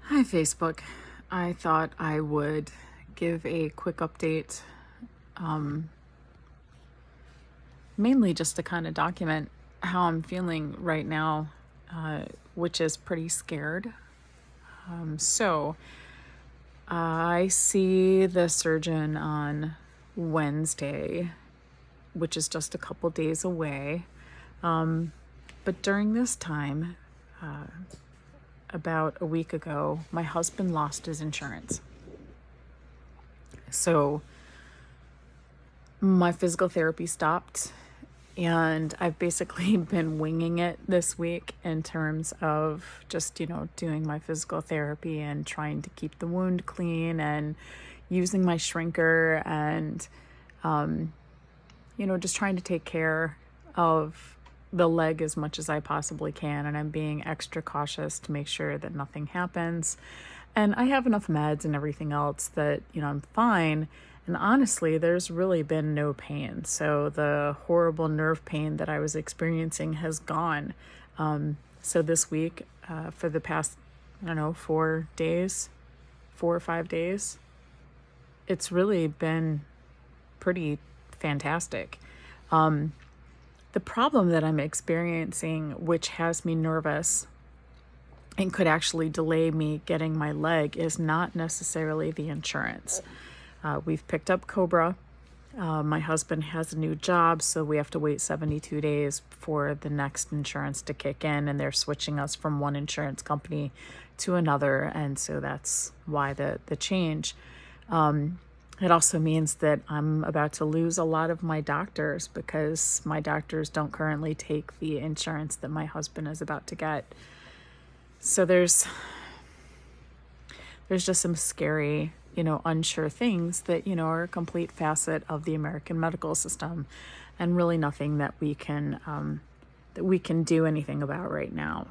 Hi, Facebook. I thought I would give a quick update, mainly just to kind of document how I'm feeling right now, which is pretty scared. So, I see the surgeon on Wednesday, which is just a couple days away. But during this time, about a week ago, my husband lost his insurance. So my physical therapy stopped, and I've basically been winging it this week in terms of just, doing my physical therapy and trying to keep the wound clean and using my shrinker and, just trying to take care of the leg as much as I possibly can. And I'm being extra cautious to make sure that nothing happens. And I have enough meds and everything else that, I'm fine. And honestly, there's really been no pain. So the horrible nerve pain that I was experiencing has gone. So this week, for the past, 4 or 5 days, it's really been pretty fantastic. The problem that I'm experiencing, which has me nervous and could actually delay me getting my leg, is not necessarily the insurance. We've picked up Cobra. My husband has a new job, so we have to wait 72 days for the next insurance to kick in, and they're switching us from one insurance company to another, and so that's why the change. It also means that I'm about to lose a lot of my doctors because my doctors don't currently take the insurance that my husband is about to get. So there's just some scary, unsure things that, are a complete facet of the American medical system, and really nothing that we can do anything about right now.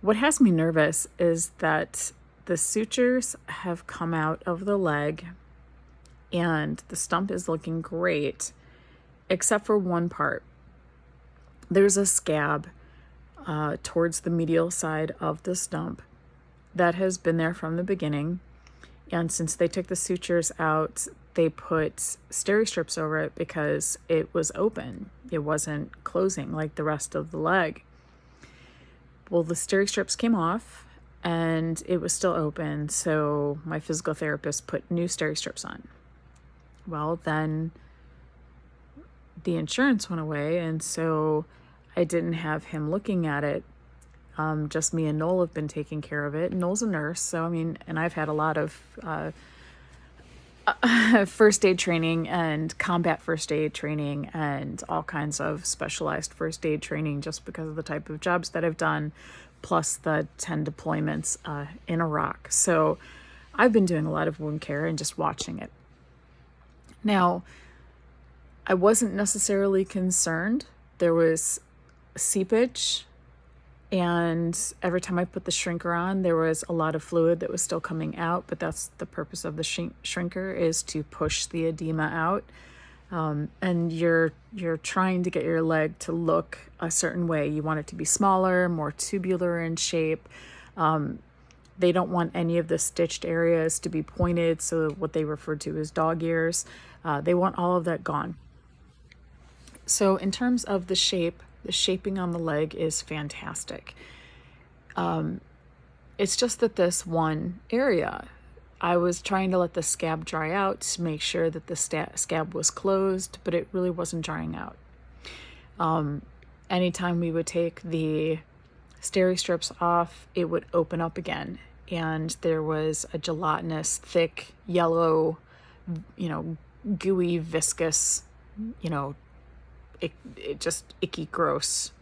What has me nervous is that the sutures have come out of the leg and the stump is looking great, except for one part. There's a scab towards the medial side of the stump that has been there from the beginning. And since they took the sutures out, they put steri strips over it because it was open. It wasn't closing like the rest of the leg. Well, the steri strips came off and it was still open. So my physical therapist put new steri strips on. Well, then the insurance went away. And so I didn't have him looking at it. Just me and Noel have been taking care of it. Noel's a nurse, so and I've had a lot of first aid training and combat first aid training and all kinds of specialized first aid training just because of the type of jobs that I've done, plus the 10 deployments in Iraq. So I've been doing a lot of wound care and just watching it. Now, I wasn't necessarily concerned. There was seepage, and every time I put the shrinker on, there was a lot of fluid that was still coming out, but that's the purpose of the shrinker, is to push the edema out. And you're trying to get your leg to look a certain way. You want it to be smaller, more tubular in shape. They don't want any of the stitched areas to be pointed, so what they refer to as dog ears. They want all of that gone. So in terms of the shaping on the leg is fantastic. It's just that this one area, I was trying to let the scab dry out to make sure that the scab was closed, but it really wasn't drying out. Anytime we would take the steri strips off, it would open up again. And there was a gelatinous, thick, yellow, gooey, viscous, it just icky, gross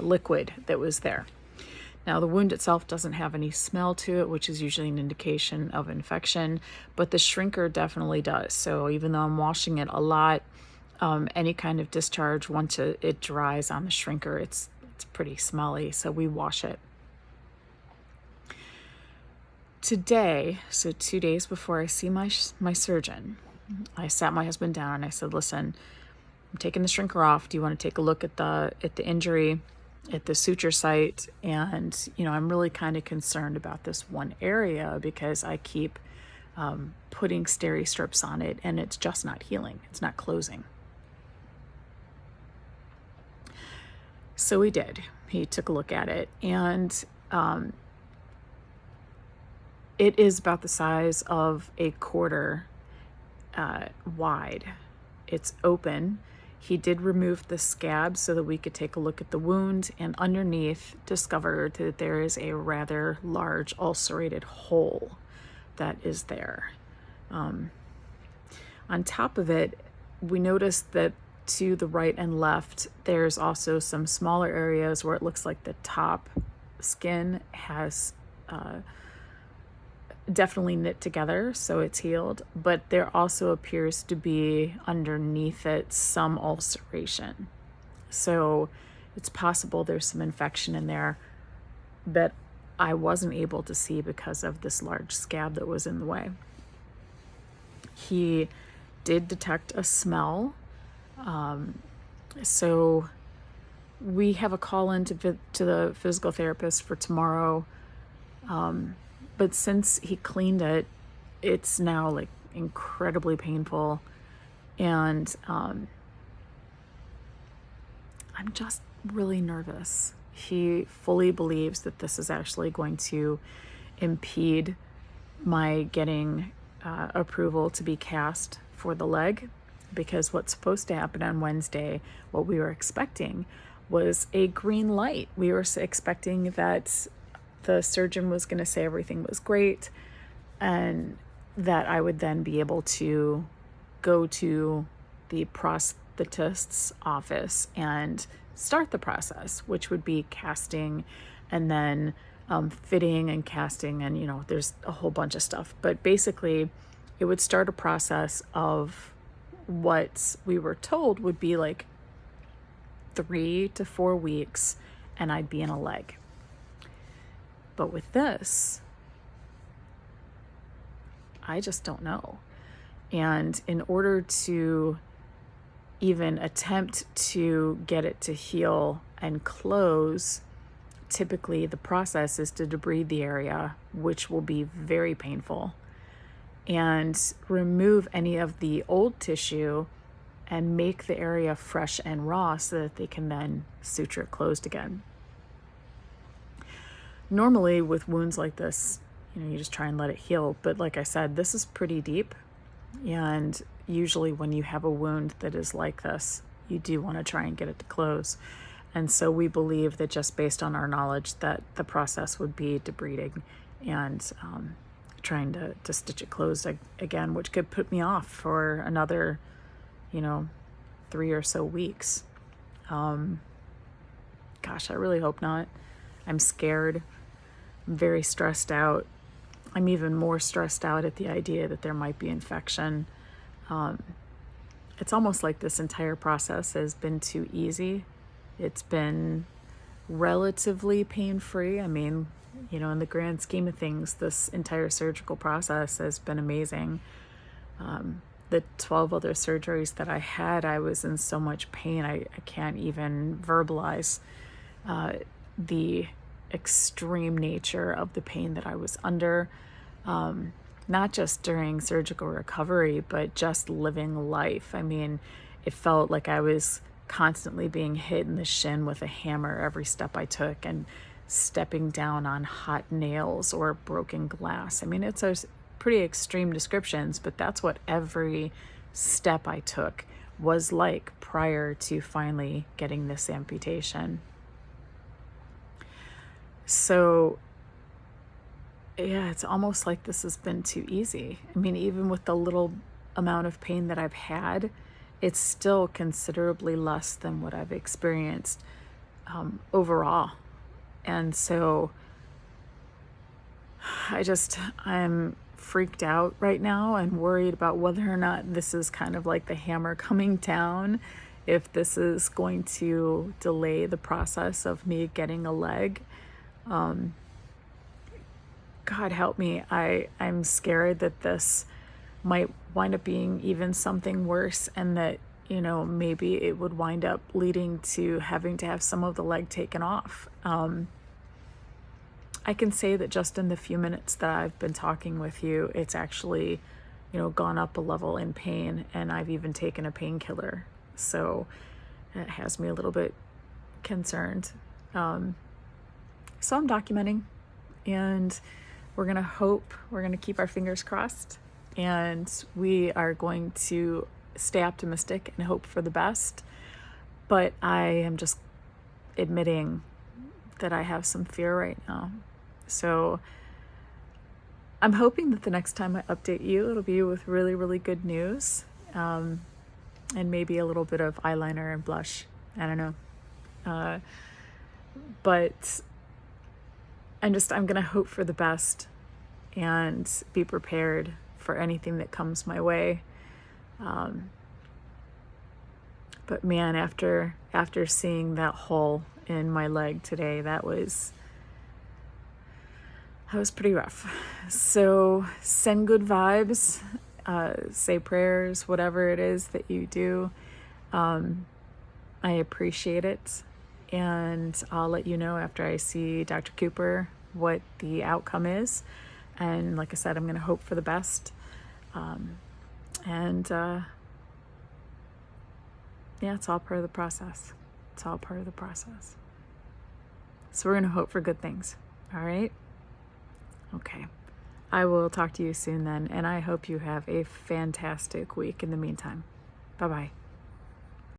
liquid that was there. Now, the wound itself doesn't have any smell to it, which is usually an indication of infection, but the shrinker definitely does. So even though I'm washing it a lot, any kind of discharge, once it dries on the shrinker, it's pretty smelly, so we wash it. Today, so 2 days before I see my surgeon, I sat my husband down and I said, listen, I'm taking the shrinker off. Do you want to take a look at the injury? at the suture site, and I'm really kind of concerned about this one area because I keep putting steri strips on it and it's just not healing. It's not closing. So he did. He took a look at it, and it is about the size of a quarter wide. It's open. He did remove the scab so that we could take a look at the wound, and underneath discovered that there is a rather large ulcerated hole that is there. On top of it, we noticed that to the right and left, there's also some smaller areas where it looks like the top skin has definitely knit together, so it's healed, but there also appears to be underneath it some ulceration. So it's possible there's some infection in there that I wasn't able to see because of this large scab that was in the way. He did detect a smell. So we have a call in to the physical therapist for tomorrow. But since he cleaned it, it's now like incredibly painful. And I'm just really nervous. He fully believes that this is actually going to impede my getting approval to be cast for the leg, because what's supposed to happen on Wednesday, what we were expecting, was a green light. We were expecting that the surgeon was going to say everything was great and that I would then be able to go to the prosthetist's office and start the process, which would be casting and then fitting and casting, and there's a whole bunch of stuff. But basically, it would start a process of what we were told would be like 3 to 4 weeks, and I'd be in a leg. But with this, I just don't know. And in order to even attempt to get it to heal and close, typically the process is to debride the area, which will be very painful, and remove any of the old tissue and make the area fresh and raw so that they can then suture it closed again. Normally with wounds like this, you just try and let it heal. But like I said, this is pretty deep. And usually when you have a wound that is like this, you do want to try and get it to close. And so we believe that just based on our knowledge that the process would be debriding and trying to stitch it closed again, which could put me off for another, 3 or so weeks. Gosh, I really hope not. I'm scared. I'm very stressed out. I'm even more stressed out at the idea that there might be infection. It's almost like this entire process has been too easy. It's been relatively pain-free. I mean, in the grand scheme of things, this entire surgical process has been amazing. The 12 other surgeries that I had, I was in so much pain. I can't even verbalize the extreme nature of the pain that I was under, not just during surgical recovery, but just living life. I mean, it felt like I was constantly being hit in the shin with a hammer every step I took, and stepping down on hot nails or broken glass. I mean, it's a pretty extreme descriptions, but that's what every step I took was like prior to finally getting this amputation. So yeah, it's almost like this has been too easy. I mean, even with the little amount of pain that I've had, it's still considerably less than what I've experienced overall. And so I'm freaked out right now and worried about whether or not this is kind of like the hammer coming down, if this is going to delay the process of me getting a leg. God help me. I'm scared that this might wind up being even something worse, and that, you know, maybe it would wind up leading to having to have some of the leg taken off. I can say that just in the few minutes that I've been talking with you, it's actually, you know, gone up a level in pain, and I've even taken a painkiller. So it has me a little bit concerned. So I'm documenting, and we're going to keep our fingers crossed, and we are going to stay optimistic and hope for the best. But I am just admitting that I have some fear right now. So I'm hoping that the next time I update you, it'll be with really, really good news, and maybe a little bit of eyeliner and blush. I don't know. But I'm going to hope for the best and be prepared for anything that comes my way. But man, after seeing that hole in my leg today, that was pretty rough. So send good vibes, say prayers, whatever it is that you do. I appreciate it. And I'll let you know after I see Dr. Cooper what the outcome is. And like I said, I'm going to hope for the best. Yeah, it's all part of the process. It's all part of the process. So we're going to hope for good things. All right? Okay. I will talk to you soon then, and I hope you have a fantastic week in the meantime. Bye-bye.